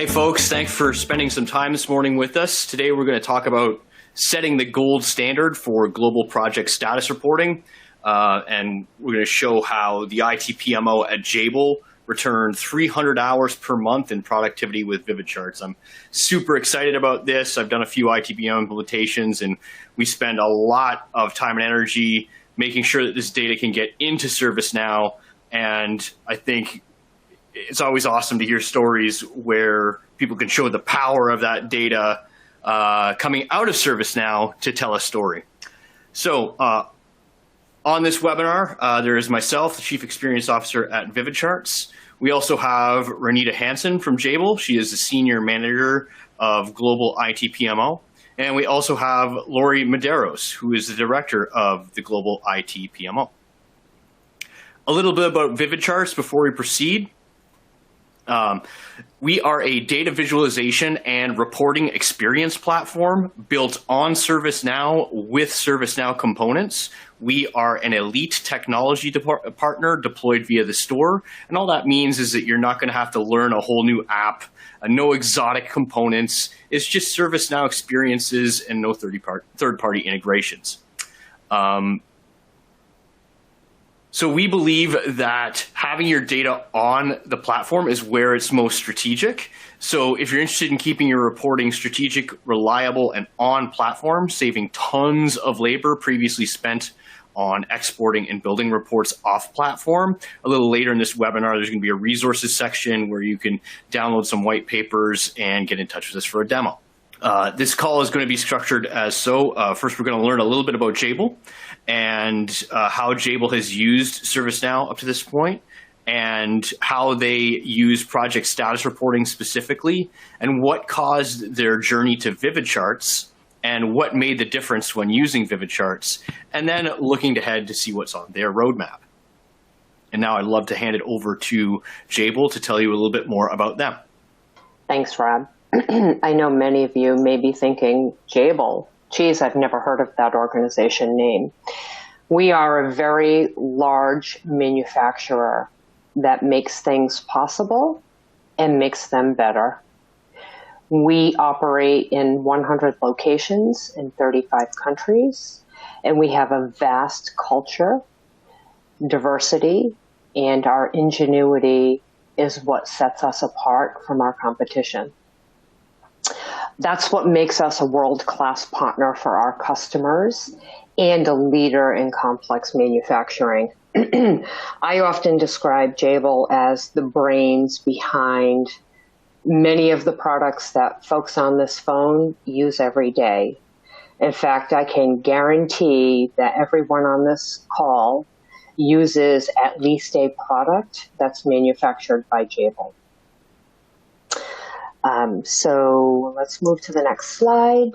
Hey folks, thanks for spending some time this morning with us. Today we're going to talk about setting the gold standard for global project status reporting. And we're going to show how the ITPMO at Jabil returned 300 hours per month in productivity with VividCharts. I'm super excited about this. I've done a few ITBM implementations, and we spend a lot of time and energy making sure that this data can get into ServiceNow. And I think it's always awesome to hear stories where people can show the power of that data coming out of ServiceNow to tell a story. So on this webinar, there is myself, the Chief Experience Officer at VividCharts. We also have Renita Hansen from Jabil. She is the Senior Manager of Global ITPMO. And we also have Lori Medeiros, who is the Director of the Global ITPMO. A little bit about VividCharts before we proceed. We are a data visualization and reporting experience platform built on ServiceNow with ServiceNow components. We are an elite technology partner deployed via the store. And all that means is that you're not going to have to learn a whole new app, no exotic components. It's just ServiceNow experiences and no third-party integrations. So we believe that having your data on the platform is where it's most strategic. So if you're interested in keeping your reporting strategic, reliable, and on platform, saving tons of labor previously spent on exporting and building reports off platform, a little later in this webinar, there's going to be a resources section where you can download some white papers and get in touch with us for a demo. This call is going to be structured as so. First, we're going to learn a little bit about Jabil and how Jabil has used ServiceNow up to this point, and how they use project status reporting specifically, and what caused their journey to VividCharts, and what made the difference when using VividCharts, and then looking ahead to see what's on their roadmap. And now I'd love to hand it over to Jabil to tell you a little bit more about them. Thanks, Rob. I know many of you may be thinking, Jabil, geez, I've never heard of that organization name. We are a very large manufacturer that makes things possible and makes them better. We operate in 100 locations in 35 countries, and we have a vast culture, diversity, and our ingenuity is what sets us apart from our competition. That's what makes us a world-class partner for our customers and a leader in complex manufacturing. I often describe Jabil as the brains behind many of the products that folks on this phone use every day. In fact, I can guarantee that everyone on this call uses at least a product that's manufactured by Jabil. So let's move to the next slide.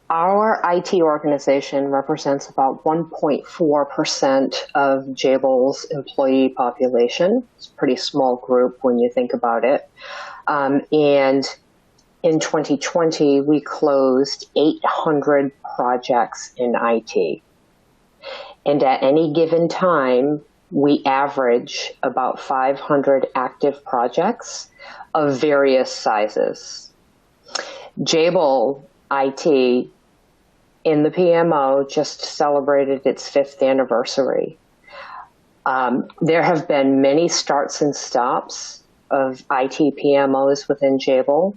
Our IT organization represents about 1.4% of Jabil's employee population. It's a pretty small group when you think about it. And in 2020, we closed 800 projects in IT. And at any given time, we average about 500 active projects of various sizes. Jabil IT in the PMO just celebrated its 5th anniversary. There have been many starts and stops of IT PMOs within Jabil,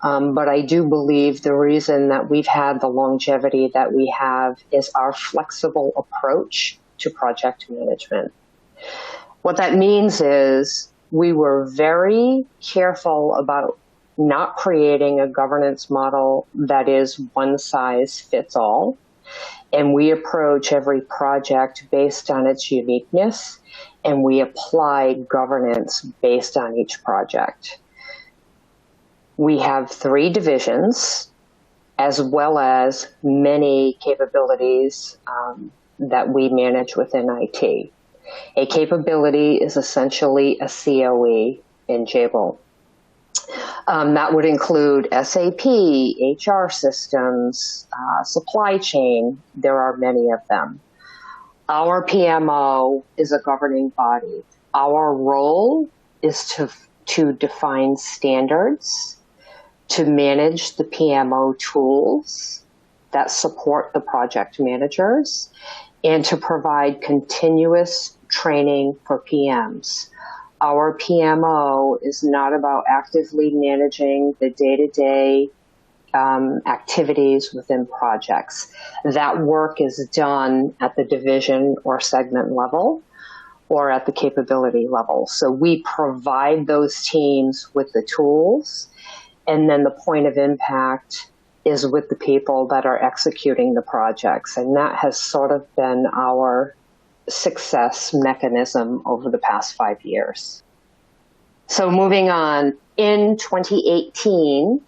but I do believe the reason that we've had the longevity that we have is our flexible approach to project management. What that means is we were very careful about not creating a governance model that is one size fits all. And we approach every project based on its uniqueness, and we apply governance based on each project. We have 3 divisions, as well as many capabilities that we manage within IT. A capability is essentially a COE in Jabil. That would include SAP, HR systems, supply chain. There are many of them. Our PMO is a governing body. Our role is to define standards, to manage the PMO tools that support the project managers, and to provide continuous training for PMs. Our PMO is not about actively managing the day-to-day activities within projects. That work is done at the division or segment level or at the capability level. So we provide those teams with the tools, and then the point of impact is with the people that are executing the projects. And that has sort of been our success mechanism over the past 5 years. So moving on, in 2018,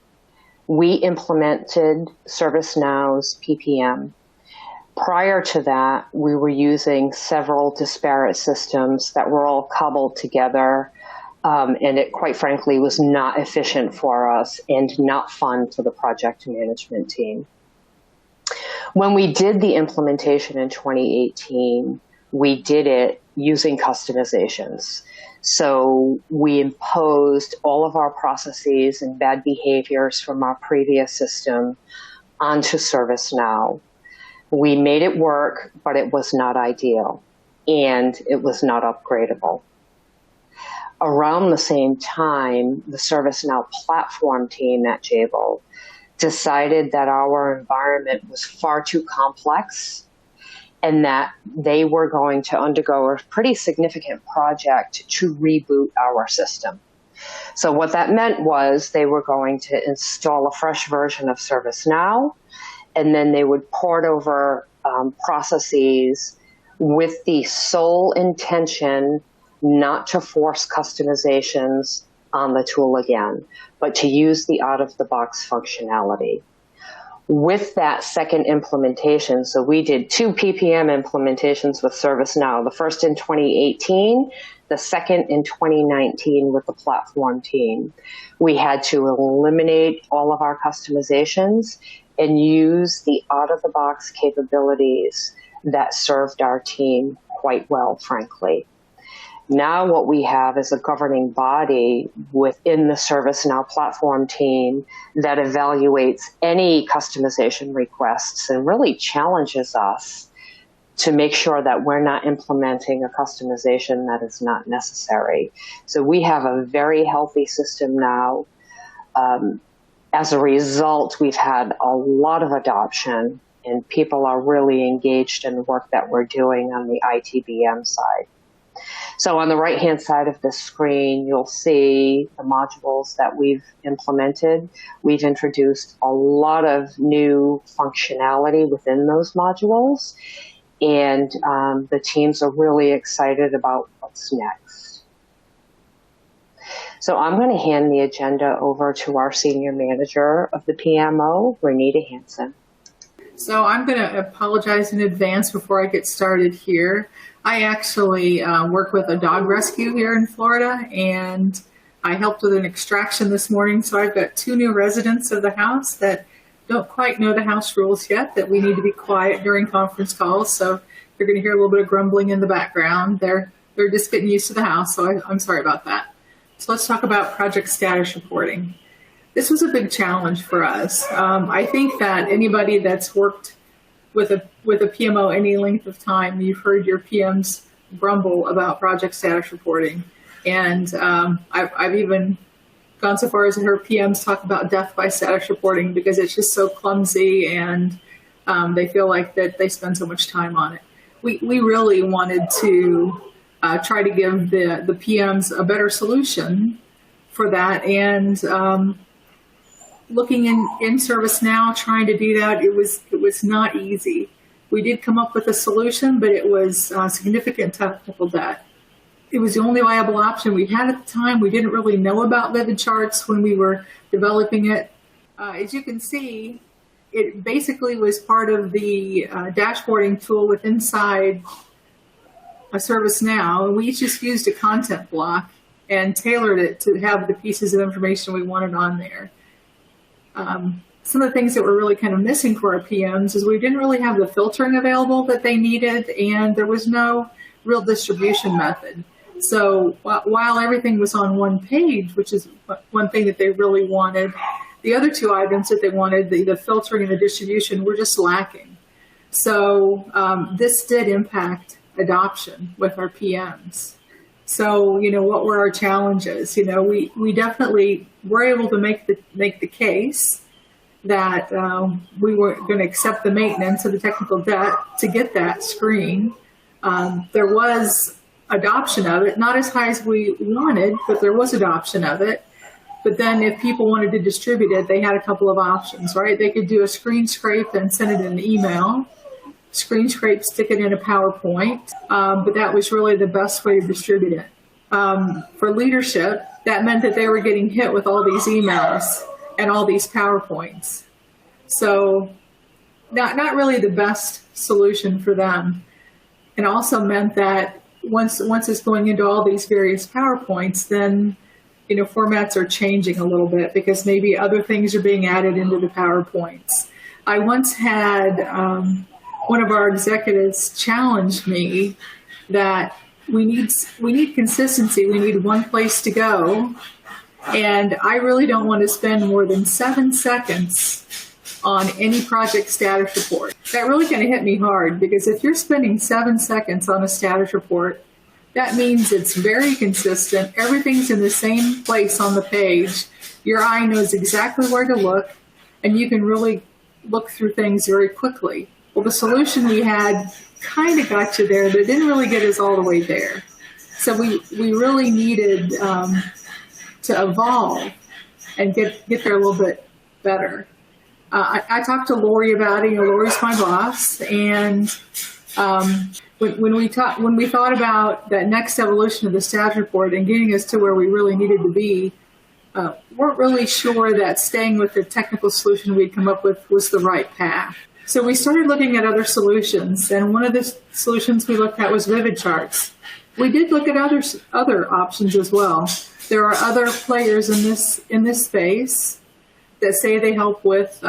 we implemented ServiceNow's PPM. Prior to that, we were using several disparate systems that were all cobbled together, and it, quite frankly, was not efficient for us and not fun for the project management team. When we did the implementation in 2018, we did it using customizations. So we imposed all of our processes and bad behaviors from our previous system onto ServiceNow. We made it work, but it was not ideal, and it was not upgradable. Around the same time, the ServiceNow platform team at Jabil decided that our environment was far too complex and that they were going to undergo a pretty significant project to reboot our system. So what that meant was they were going to install a fresh version of ServiceNow, and then they would port over processes with the sole intention not to force customizations on the tool again, but to use the out-of-the-box functionality. With that second implementation, so we did 2 PPM implementations with ServiceNow, the first in 2018, the second in 2019 with the platform team. We had to eliminate all of our customizations and use the out-of-the-box capabilities that served our team quite well, frankly. Now what we have is a governing body within the ServiceNow platform team that evaluates any customization requests and really challenges us to make sure that we're not implementing a customization that is not necessary. So we have a very healthy system now. As a result, we've had a lot of adoption, and people are really engaged in the work that we're doing on the ITBM side. So on the right-hand side of the screen, you'll see the modules that we've implemented. We've introduced a lot of new functionality within those modules, and the teams are really excited about what's next. So I'm going to hand the agenda over to our Senior Manager of the PMO, Renita Hansen. So I'm going to apologize in advance before I get started here. I actually work with a dog rescue here in Florida, and I helped with an extraction this morning. So I've got 2 new residents of the house that don't quite know the house rules yet, that we need to be quiet during conference calls. So you're going to hear a little bit of grumbling in the background. They're just getting used to the house, so I'm sorry about that. So let's talk about project status reporting. This was a big challenge for us. I think that anybody that's worked with a PMO any length of time, you've heard your PMs grumble about project status reporting. And I've even gone so far as to hear PMs talk about death by status reporting because it's just so clumsy, and they feel like that they spend so much time on it. We really wanted to try to give the PMs a better solution for that, and looking in ServiceNow, trying to do that, it was not easy. We did come up with a solution, but it was significant technical debt. It was the only viable option we had at the time. We didn't really know about VividCharts when we were developing it. As you can see, it basically was part of the dashboarding tool with inside a ServiceNow, and we just used a content block and tailored it to have the pieces of information we wanted on there. Some of the things that were really kind of missing for our PMs is we didn't really have the filtering available that they needed, and there was no real distribution method. So while everything was on one page, which is one thing that they really wanted, the other two items that they wanted, the filtering and the distribution, were just lacking. So this did impact adoption with our PMs. So, what were our challenges? We definitely were able to make the case that we were going to accept the maintenance of the technical debt to get that screen. There was adoption of it, not as high as we wanted, but there was adoption of it. But then if people wanted to distribute it, they had a couple of options, right? They could do a screen scrape and send it in an email, screen scrape, stick it in a PowerPoint, but that was really the best way to distribute it. For leadership, that meant that they were getting hit with all these emails and all these PowerPoints. So not really the best solution for them. It also meant that once it's going into all these various PowerPoints, then formats are changing a little bit because maybe other things are being added into the PowerPoints. I once had one of our executives challenge me that we need consistency. We need one place to go. And I really don't want to spend more than 7 seconds on any project status report. That really kind of hit me hard because if you're spending 7 seconds on a status report, that means it's very consistent. Everything's in the same place on the page. Your eye knows exactly where to look, and you can really look through things very quickly. Well, the solution we had kind of got you there, but it didn't really get us all the way there. So we really needed to evolve and get there a little bit better. I talked to Lori about it. Lori's my boss, and when we thought about that next evolution of the status report and getting us to where we really needed to be, weren't really sure that staying with the technical solution we'd come up with was the right path. So we started looking at other solutions, and one of the solutions we looked at was VividCharts. We did look at other options as well. There are other players in this space that say they help with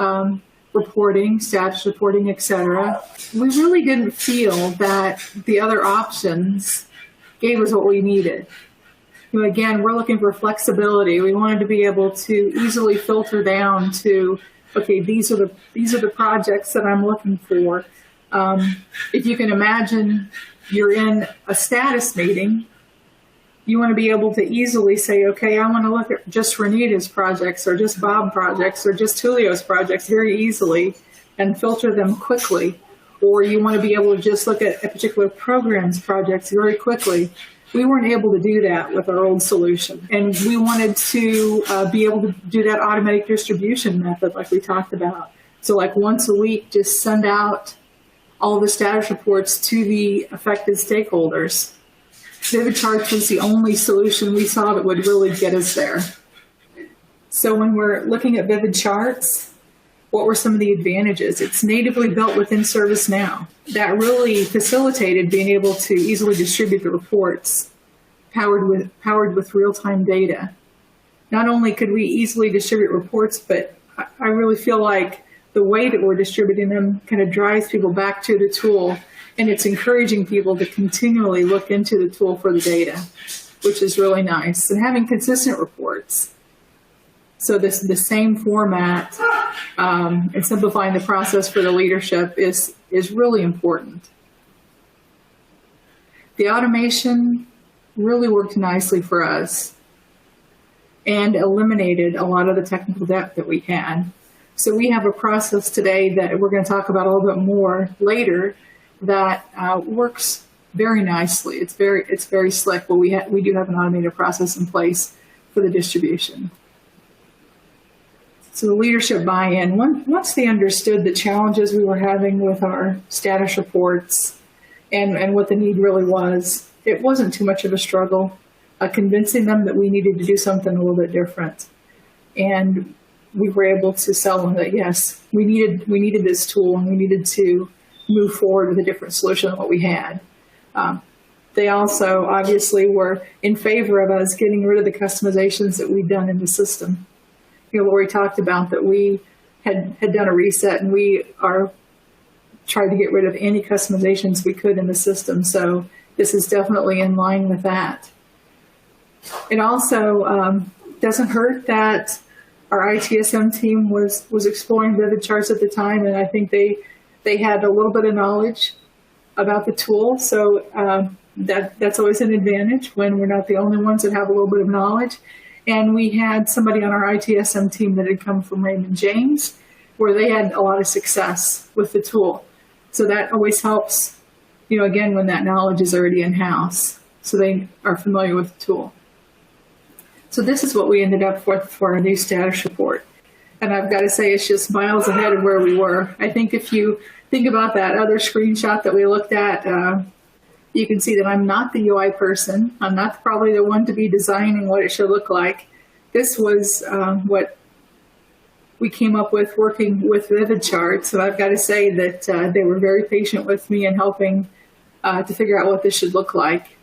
reporting, status reporting, etc. We really didn't feel that the other options gave us what we needed. Again, we're looking for flexibility. We wanted to be able to easily filter down to, okay, these are the projects that I'm looking for. If you can imagine you're in a status meeting, you want to be able to easily say, okay, I want to look at just Renita's projects or just Bob projects or just Julio's projects very easily and filter them quickly. Or you want to be able to just look at a particular program's projects very quickly. We weren't able to do that with our old solution. And we wanted to be able to do that automatic distribution method like we talked about. So like once a week, just send out all the status reports to the affected stakeholders. VividCharts was the only solution we saw that would really get us there. So when we're looking at VividCharts, what were some of the advantages? It's natively built within ServiceNow. That really facilitated being able to easily distribute the reports powered with real-time data. Not only could we easily distribute reports, but I really feel like the way that we're distributing them kind of drives people back to the tool, and it's encouraging people to continually look into the tool for the data, which is really nice. And having consistent reports. So the same format and simplifying the process for the leadership is really important. The automation really worked nicely for us and eliminated a lot of the technical debt that we had. So we have a process today that we're going to talk about a little bit more later that works very nicely. It's very slick, but we do have an automated process in place for the distribution. So the leadership buy-in, once they understood the challenges we were having with our status reports and what the need really was, it wasn't too much of a struggle convincing them that we needed to do something a little bit different. And we were able to sell them that, yes, we needed this tool and we needed to move forward with a different solution than what we had. They also obviously were in favor of us getting rid of the customizations that we'd done in the system. Lori talked about that we had done a reset and we tried to get rid of any customizations we could in the system. So this is definitely in line with that. It also doesn't hurt that our ITSM team was exploring VividCharts at the time, and I think they had a little bit of knowledge about the tool. So that's always an advantage when we're not the only ones that have a little bit of knowledge. And we had somebody on our ITSM team that had come from Raymond James, where they had a lot of success with the tool. So that always helps, again, when that knowledge is already in-house, so they are familiar with the tool. So this is what we ended up with for our new status report. And I've got to say, it's just miles ahead of where we were. I think if you think about that other screenshot that we looked at, you can see that I'm not the UI person. I'm not probably the one to be designing what it should look like. This was what we came up with working with VividCharts. And I've got to say that they were very patient with me in helping to figure out what this should look like.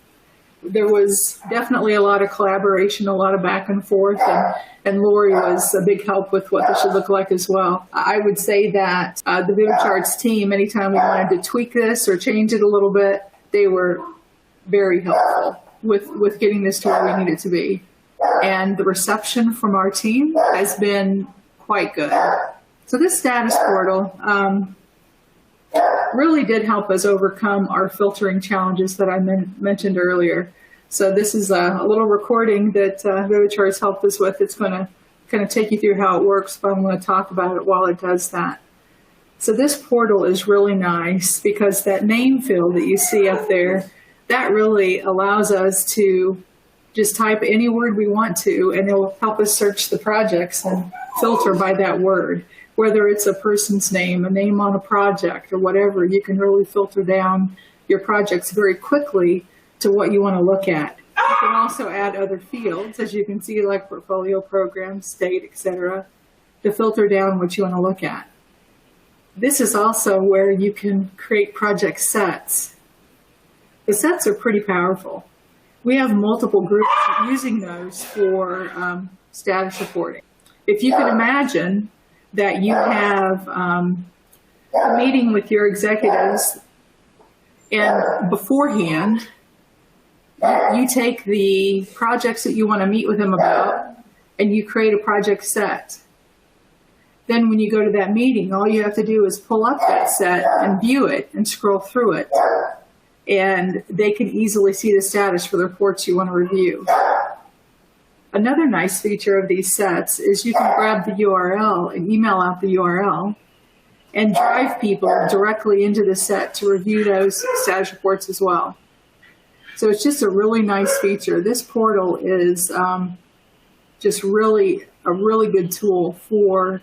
There was definitely a lot of collaboration, a lot of back and forth, and Lori was a big help with what this should look like as well. I would say that the VividCharts team, anytime we wanted to tweak this or change it a little bit, they were very helpful with getting this to where we need it to be. And the reception from our team has been quite good. So this status portal really did help us overcome our filtering challenges that I mentioned earlier. So this is a little recording that VividCharts helped us with. It's going to kind of take you through how it works, but I'm going to talk about it while it does that. So this portal is really nice because that name field that you see up there, that really allows us to just type any word we want to, and it will help us search the projects and filter by that word. Whether it's a person's name, a name on a project, or whatever, you can really filter down your projects very quickly to what you want to look at. You can also add other fields, as you can see, like portfolio, program, state, etc., to filter down what you want to look at. This is also where you can create project sets. The sets are pretty powerful. We have multiple groups using those for status reporting. If you can imagine that you have a meeting with your executives, and beforehand, you take the projects that you want to meet with them about, and you create a project set. Then when you go to that meeting, all you have to do is pull up that set and view it and scroll through it. And they can easily see the status for the reports you want to review. Another nice feature of these sets is you can grab the URL and email out the URL and drive people directly into the set to review those status reports as well. So it's just a really nice feature. This portal is just really a really good tool for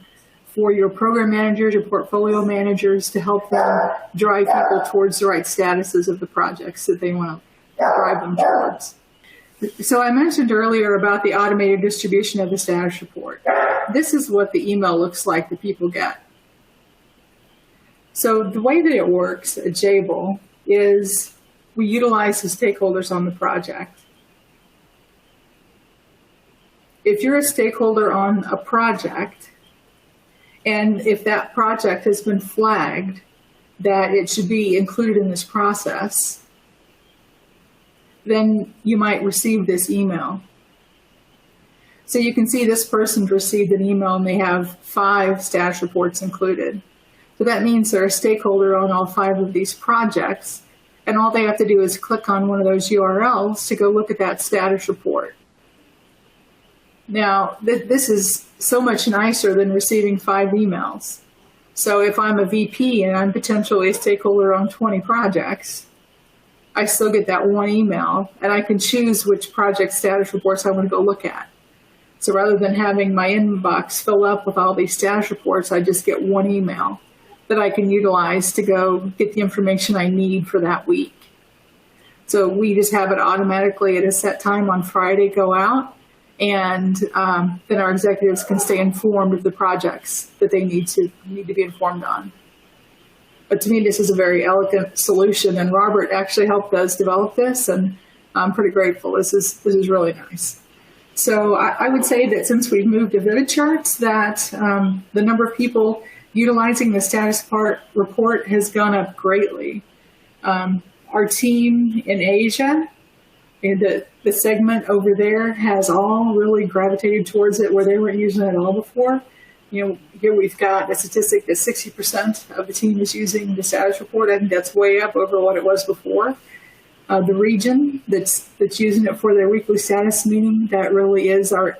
your program managers, your portfolio managers, to help them drive people towards the right statuses of the projects that they want to drive them towards. So I mentioned earlier about the automated distribution of the status report. This is what the email looks like that people get. So the way that it works at Jabil is we utilize the stakeholders on the project. If you're a stakeholder on a project, and if that project has been flagged that it should be included in this process, then you might receive this email. So you can see this person's received an email and they have 5 status reports included. So that means they're a stakeholder on all 5 of these projects, and all they have to do is click on one of those URLs to go look at that status report. Now, this is so much nicer than receiving 5 emails. So if I'm a VP and I'm potentially a stakeholder on 20 projects, I still get that one email, and I can choose which project status reports I want to go look at. So rather than having my inbox fill up with all these status reports, I just get one email that I can utilize to go get the information I need for that week. So we just have it automatically at a set time on Friday go out, and then our executives can stay informed of the projects that they need to be informed on. But to me, this is a very elegant solution, and Robert actually helped us develop this, and I'm pretty grateful. This is really nice. So I would say that since we've moved to VividCharts, that the number of people utilizing the status report has gone up greatly. Our team in Asia And the segment over there has all really gravitated towards it where they weren't using it at all before. Here we've got a statistic that 60% of the team is using the status report. I think that's way up over what it was before. The region that's using it for their weekly status meeting, that really is our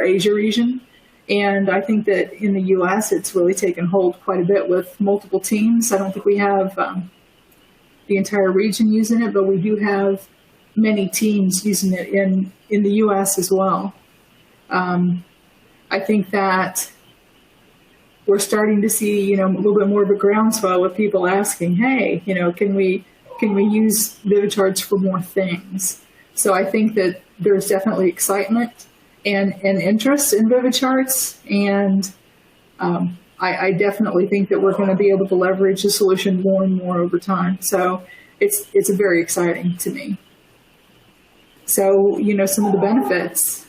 Asia region. And I think that in the U.S., it's really taken hold quite a bit with multiple teams. I don't think we have the entire region using it, but we do have many teams using it in the U.S. as well. I think that we're starting to see, a little bit more of a groundswell with people asking, hey, can we use VividCharts for more things? So I think that there's definitely excitement and interest in VividCharts, and I definitely think that we're going to be able to leverage the solution more and more over time. So it's very exciting to me. So, some of the benefits.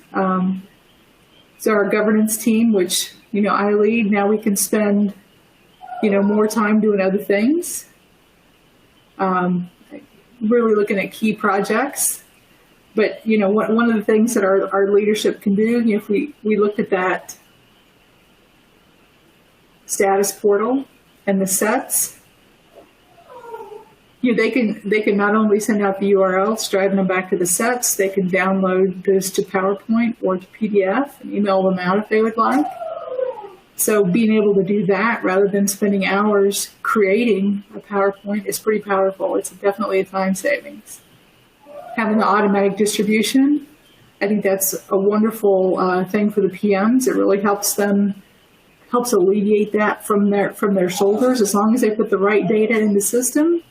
So our governance team, which, I lead, now we can spend, more time doing other things. Really looking at key projects. But, one of the things that our leadership can do, if we looked at that status portal and the sets, they can not only send out the URLs, driving them back to the sets, they can download those to PowerPoint or to PDF and email them out if they would like. So being able to do that rather than spending hours creating a PowerPoint is pretty powerful. It's definitely a time savings. Having the automatic distribution, I think that's a wonderful thing for the PMs. It really helps alleviate that from their shoulders, as long as they put the right data in the system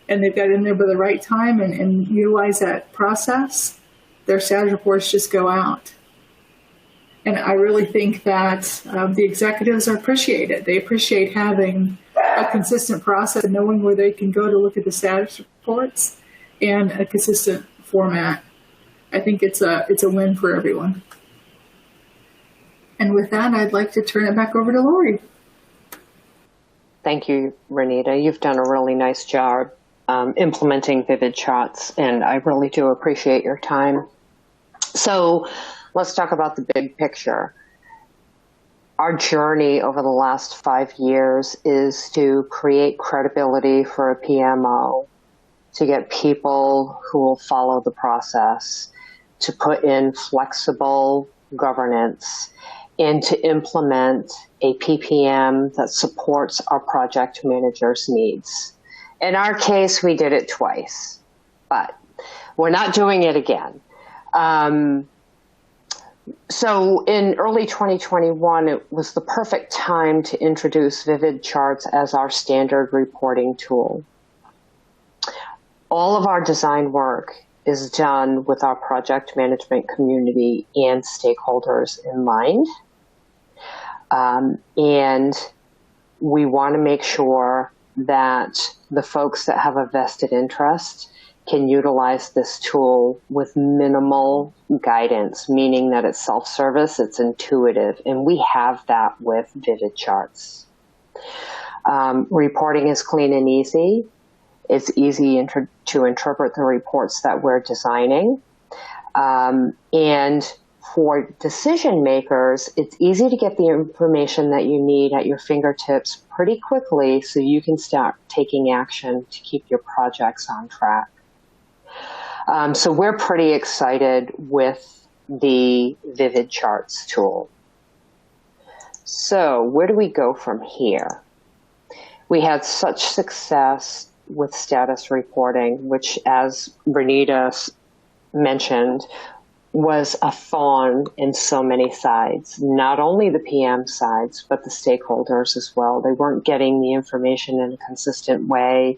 and they've got it in there by the right time and utilize that process, their status reports just go out. And I really think that the executives appreciate it. They appreciate having a consistent process and knowing where they can go to look at the status reports and a consistent format. I think it's a win for everyone. And with that, I'd like to turn it back over to Lori. Thank you, Renita. You've done a really nice job implementing VividCharts, and I really do appreciate your time. So let's talk about the big picture. Our journey over the last 5 years is to create credibility for a PMO, to get people who will follow the process, to put in flexible governance, and to implement a PPM that supports our project managers' needs. In our case, we did it twice, but we're not doing it again. So in early 2021, it was the perfect time to introduce VividCharts as our standard reporting tool. All of our design work is done with our project management community and stakeholders in mind. And we want to make sure that the folks that have a vested interest can utilize this tool with minimal guidance, meaning that it's self-service, it's intuitive, and we have that with VividCharts. Reporting is clean and easy. It's easy to interpret the reports that we're designing. And for decision makers, it's easy to get the information that you need at your fingertips pretty quickly so you can start taking action to keep your projects on track. So we're pretty excited with the VividCharts tool. So where do we go from here? We had such success with status reporting, which, as Renita mentioned, was a thorn in so many sides, not only the PM sides, but the stakeholders as well. They weren't getting the information in a consistent way,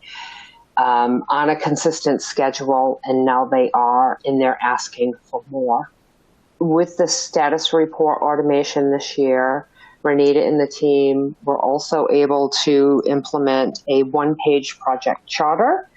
on a consistent schedule, and now they are, and they're asking for more. With the status report automation this year, Renita and the team were also able to implement a one-page project charter,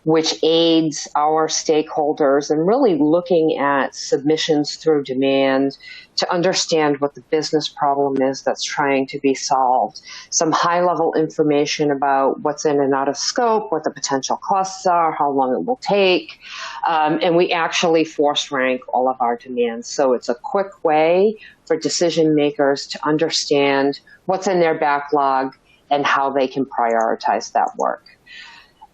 which aids our stakeholders in really looking at submissions through demand to understand what the business problem is that's trying to be solved. Some high-level information about what's in and out of scope, what the potential costs are, how long it will take, and we actually force rank all of our demands. So it's a quick way for decision makers to understand what's in their backlog and how they can prioritize that work.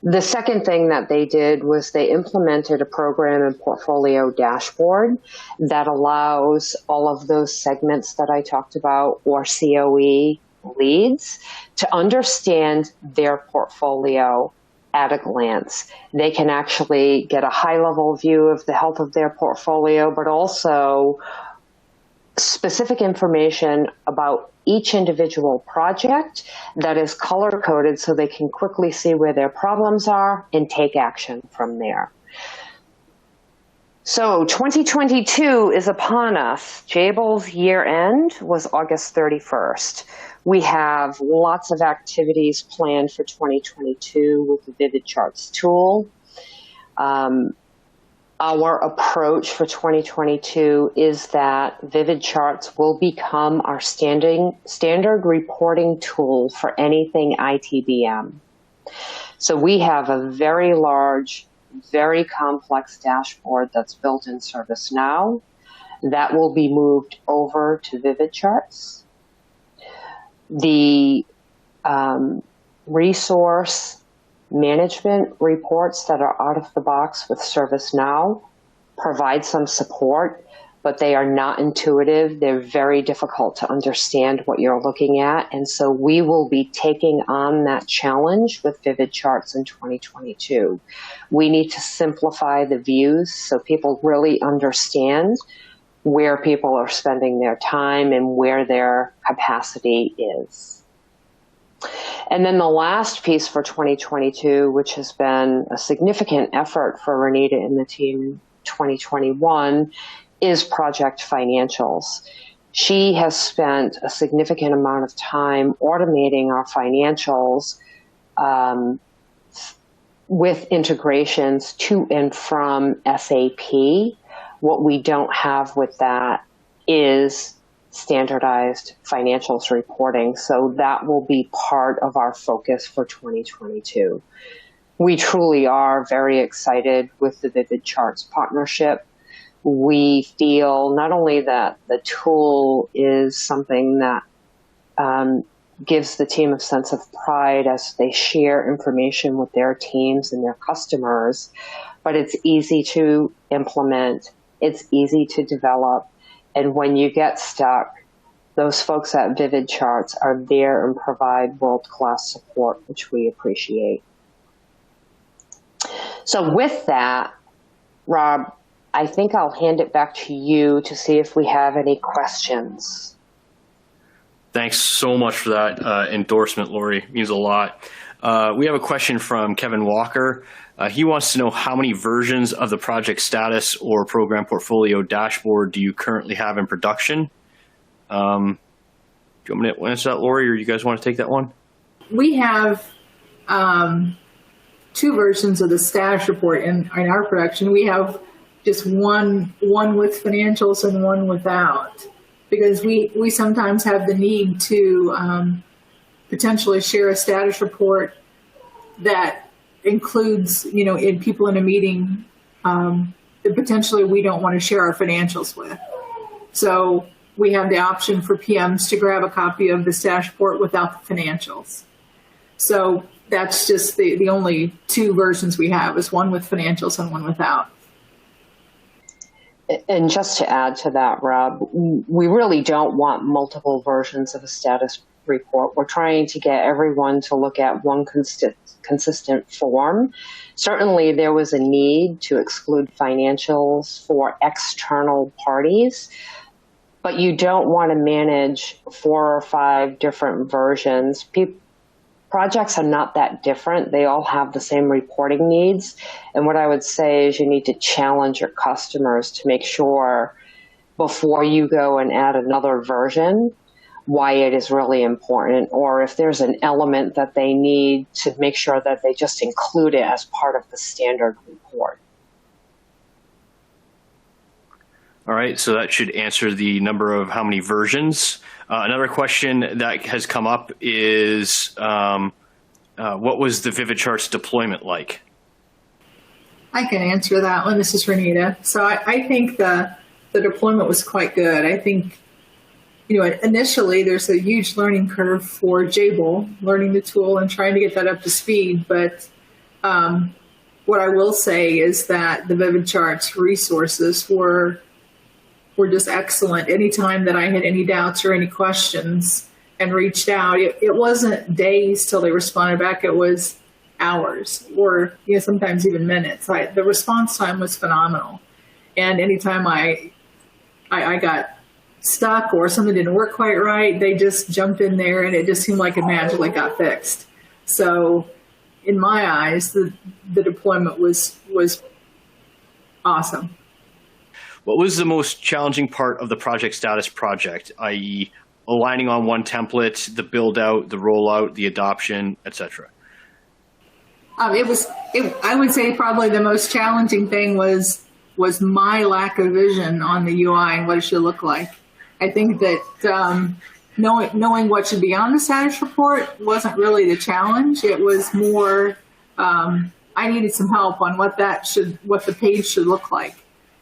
The second thing that they did was they implemented a program and portfolio dashboard that allows all of those segments that I talked about, or COE leads, to understand their portfolio at a glance. They can actually get a high-level view of the health of their portfolio, but also specific information about each individual project that is color-coded so they can quickly see where their problems are and take action from there. So 2022 is upon us. Jabil's year end was August 31st. We have lots of activities planned for 2022 with the VividCharts tool. Our approach for 2022 is that VividCharts will become our standard reporting tool for anything ITBM. So we have a very large, very complex dashboard that's built in ServiceNow that will be moved over to VividCharts. The resource management reports that are out of the box with ServiceNow provide some support, but they are not intuitive. They're very difficult to understand what you're looking at. And so we will be taking on that challenge with VividCharts in 2022. We need to simplify the views so people really understand where people are spending their time and where their capacity is. And then the last piece for 2022, which has been a significant effort for Renita and the team in 2021, is project financials. She has spent a significant amount of time automating our financials with integrations to and from SAP. What we don't have with that is standardized financials reporting. So that will be part of our focus for 2022. We truly are very excited with the VividCharts partnership. We feel not only that the tool is something that gives the team a sense of pride as they share information with their teams and their customers, but it's easy to implement, it's easy to develop, and when you get stuck, those folks at VividCharts are there and provide world-class support, which we appreciate. So with that, Rob, I think I'll hand it back to you to see if we have any questions. Thanks so much for that endorsement, Lori. It means a lot. We have a question from Kevin Walker. He wants to know how many versions of the project status or program portfolio dashboard do you currently have in production? Do you want me to answer that, Lori, or you guys want to take that one? We have two versions of the status report in our production. We have just one with financials and one without, because we sometimes have the need to potentially share a status report that includes, in people in a meeting that potentially we don't want to share our financials with. So we have the option for PMs to grab a copy of the status report without the financials. So that's just the only two versions we have, is one with financials and one without. And just to add to that, Rob, we really don't want multiple versions of a status report. We're trying to get everyone to look at one consistent form. Certainly, there was a need to exclude financials for external parties, but you don't want to manage 4 or 5 different versions. Projects are not that different. They all have the same reporting needs. And what I would say is you need to challenge your customers to make sure before you go and add another version why it is really important, or if there's an element that they need to make sure that they just include it as part of the standard report. All right, so that should answer the number of how many versions. Another question that has come up is, what was the VividCharts deployment like? I can answer that one. This is Renita. So I think the deployment was quite good. I think, initially there's a huge learning curve for Jabil, learning the tool and trying to get that up to speed. But what I will say is that the VividCharts resources were just excellent. Anytime that I had any doubts or any questions and reached out, it wasn't days till they responded back. It was hours or sometimes even minutes. The response time was phenomenal. And anytime I got stuck or something didn't work quite right, they just jumped in there and it just seemed like it magically got fixed. So in my eyes, the deployment was awesome. What was the most challenging part of the project status project, i.e. aligning on one template, the build out, the rollout, the adoption, etc.? I would say probably the most challenging thing was my lack of vision on the UI and what it should look like. I think that knowing what should be on the status report wasn't really the challenge. It was more I needed some help on what the page should look like.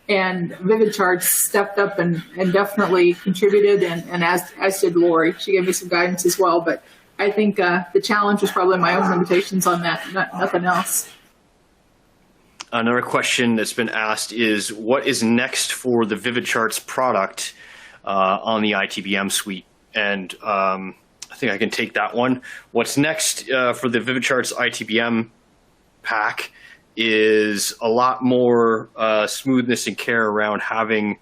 And VividCharts stepped up and definitely contributed, and as did Lori. She gave me some guidance as well. But I think the challenge was probably my own limitations on that, nothing else. Another question that's been asked is, what is next for the VividCharts product on the ITBM suite? And I think I can take that one. What's next for the VividCharts ITBM pack is a lot more smoothness and care around having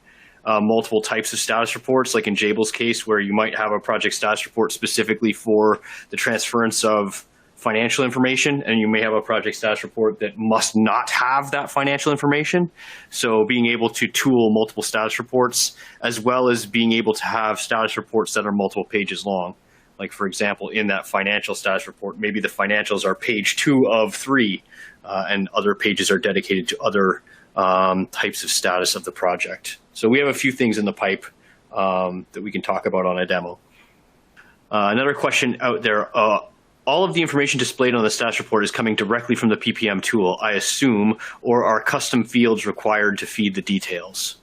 multiple types of status reports, like in Jabil's case, where you might have a project status report specifically for the transference of financial information, and you may have a project status report that must not have that financial information. So being able to tool multiple status reports, as well as being able to have status reports that are multiple pages long. Like, for example, in that financial status report, maybe the financials are page 2 of 3, and other pages are dedicated to other types of status of the project. So we have a few things in the pipe that we can talk about on a demo. Another question out there, all of the information displayed on the status report is coming directly from the PPM tool, I assume, or are custom fields required to feed the details?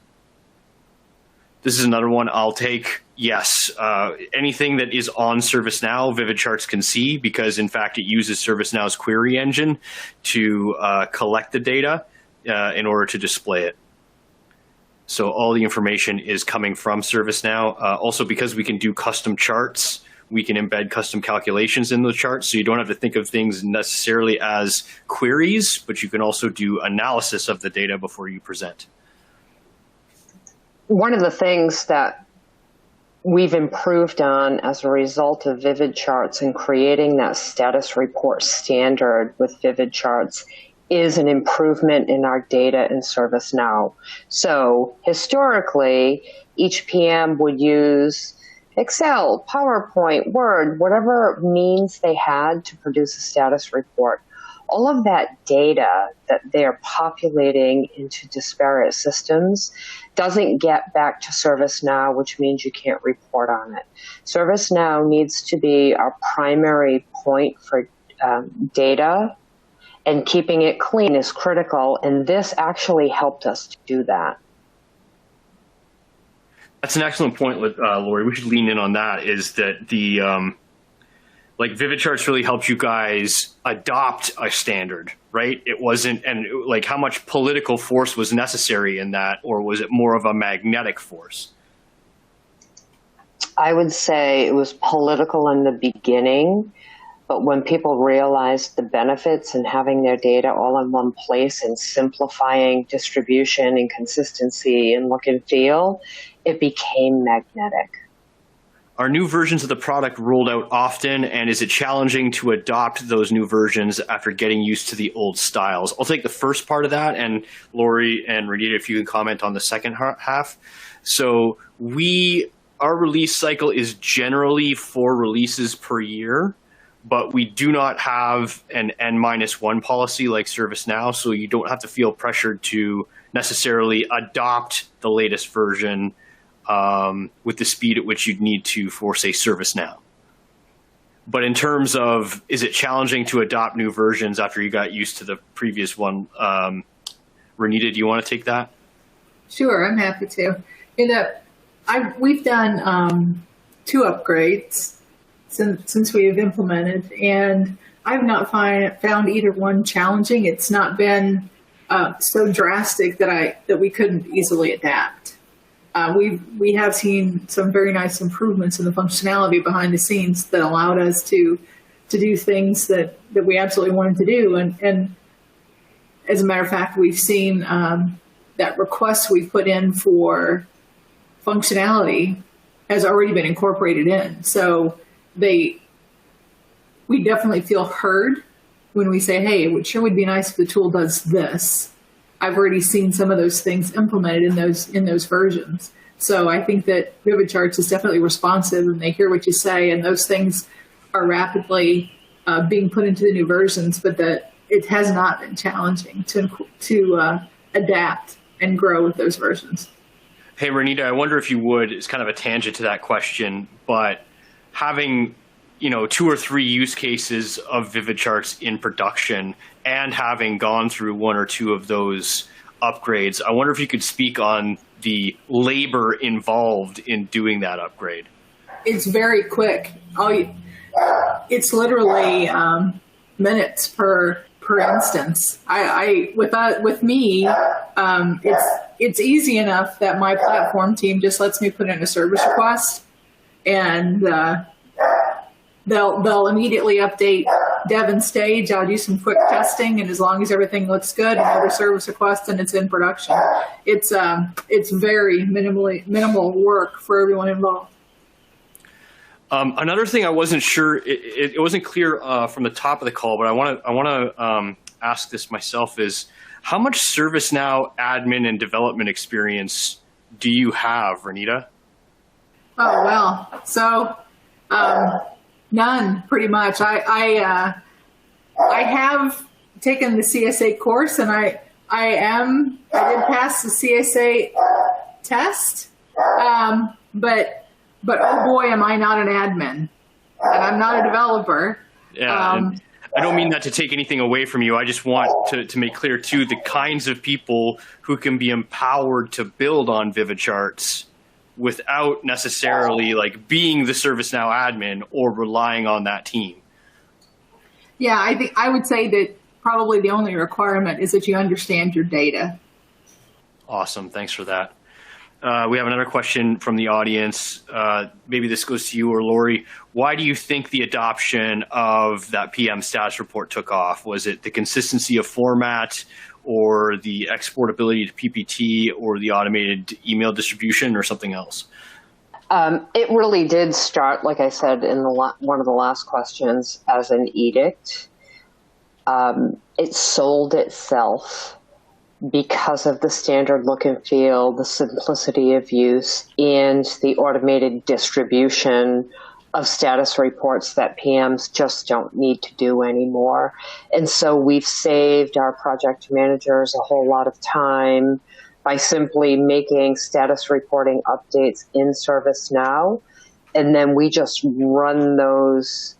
This is another one I'll take. Yes, anything that is on ServiceNow, VividCharts can see, because in fact it uses ServiceNow's query engine to collect the data in order to display it. So all the information is coming from ServiceNow. Also, because we can do custom charts, we can embed custom calculations in those charts. So you don't have to think of things necessarily as queries, but you can also do analysis of the data before you present. One of the things that we've improved on as a result of VividCharts and creating that status report standard with VividCharts is an improvement in our data in ServiceNow. So historically, each PM would use Excel, PowerPoint, Word, whatever means they had to produce a status report. All of that data that they're populating into disparate systems doesn't get back to ServiceNow, which means you can't report on it. ServiceNow needs to be our primary point for data, and keeping it clean is critical, and this actually helped us to do that. That's an excellent point, Lori. We should lean in on that, is that the like VividCharts really helped you guys adopt a standard, right? It wasn't, and like how much political force was necessary in that, or was it more of a magnetic force? I would say it was political in the beginning, but when people realized the benefits and having their data all in one place and simplifying distribution and consistency and look and feel, it became magnetic. Are new versions of the product rolled out often, and is it challenging to adopt those new versions after getting used to the old styles? I'll take the first part of that, and Lori and Renita, if you can comment on the second half. So we our release cycle is generally 4 releases per year, but we do not have an N-1 policy like ServiceNow, so you don't have to feel pressured to necessarily adopt the latest version with the speed at which you'd need to for, say, ServiceNow. But in terms of, is it challenging to adopt new versions after you got used to the previous one? Renita, do you want to take that? Sure, I'm happy to. We've done 2 upgrades since we have implemented, and I've not found either one challenging. It's not been so drastic that we couldn't easily adapt. We have seen some very nice improvements in the functionality behind the scenes that allowed us to do things that we absolutely wanted to do. And as a matter of fact, we've seen that request we put in for functionality has already been incorporated in. So we definitely feel heard when we say, hey, it sure would be nice if the tool does this. I've already seen some of those things implemented in those versions. So I think that VividCharts is definitely responsive, and they hear what you say, and those things are rapidly being put into the new versions, but that it has not been challenging to adapt and grow with those versions. Hey, Renita, I wonder if you would, it's kind of a tangent to that question, but having 2 or 3 use cases of VividCharts in production and having gone through 1 or 2 of those upgrades, I wonder if you could speak on the labor involved in doing that upgrade. It's very quick. It's literally minutes per instance. With me, it's easy enough that my platform team just lets me put in a service request, and they'll immediately update dev and stage. I'll do some quick testing, and as long as everything looks good, another service request, and it's in production. It's very minimal work for everyone involved. Another thing I wasn't sure, it wasn't clear from the top of the call, but I want to ask this myself is, how much ServiceNow admin and development experience do you have, Renita? Oh, well, so none, pretty much. I have taken the CSA course, and I did pass the CSA test, but oh boy, am I not an admin, and I'm not a developer. Yeah, and I don't mean that to take anything away from you. I just want to make clear, too, the kinds of people who can be empowered to build on VividCharts without necessarily being the ServiceNow admin or relying on that team. Yeah, I would say that probably the only requirement is that you understand your data. Awesome. Thanks for that. We have another question from the audience. Maybe this goes to you or Lori. Why do you think the adoption of that PM status report took off? Was it the consistency of format, or the exportability to PPT, or the automated email distribution, or something else? It really did start, like I said in one of the last questions, as an edict. It sold itself because of the standard look and feel, the simplicity of use, and the automated distribution of status reports that PMs just don't need to do anymore. And so we've saved our project managers a whole lot of time by simply making status reporting updates in ServiceNow, and then we just run those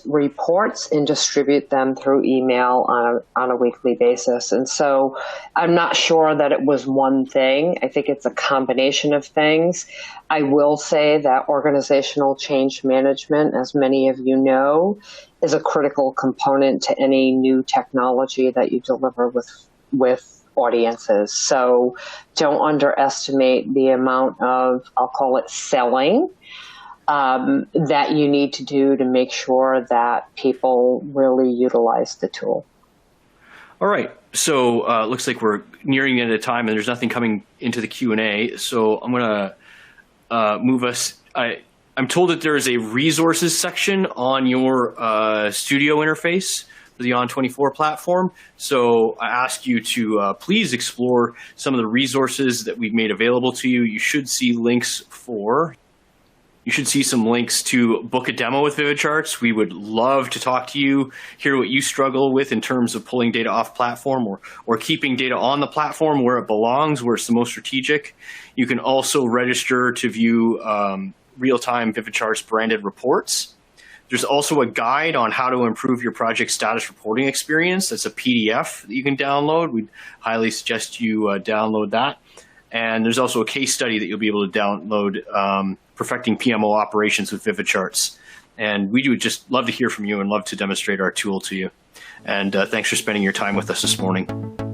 reports and distribute them through email on a weekly basis. And so I'm not sure that it was one thing. I think it's a combination of things. I will say that organizational change management, as many of you know, is a critical component to any new technology that you deliver with audiences. So don't underestimate the amount of, I'll call it selling, that you need to do to make sure that people really utilize the tool. All right. So looks like we're nearing the end of the time, and there's nothing coming into the Q&A. So I'm going to move us. I'm told that there is a resources section on your studio interface the On24 platform. So I ask you to please explore some of the resources that we've made available to you. You should see some links to book a demo with VividCharts. We would love to talk to you, hear what you struggle with in terms of pulling data off platform or keeping data on the platform where it belongs, where it's the most strategic. You can also register to view real-time VividCharts branded reports. There's also a guide on how to improve your project status reporting experience. That's a PDF that you can download. We'd highly suggest you download that. And there's also a case study that you'll be able to download, perfecting PMO operations with VividCharts. And we would just love to hear from you and love to demonstrate our tool to you. And thanks for spending your time with us this morning.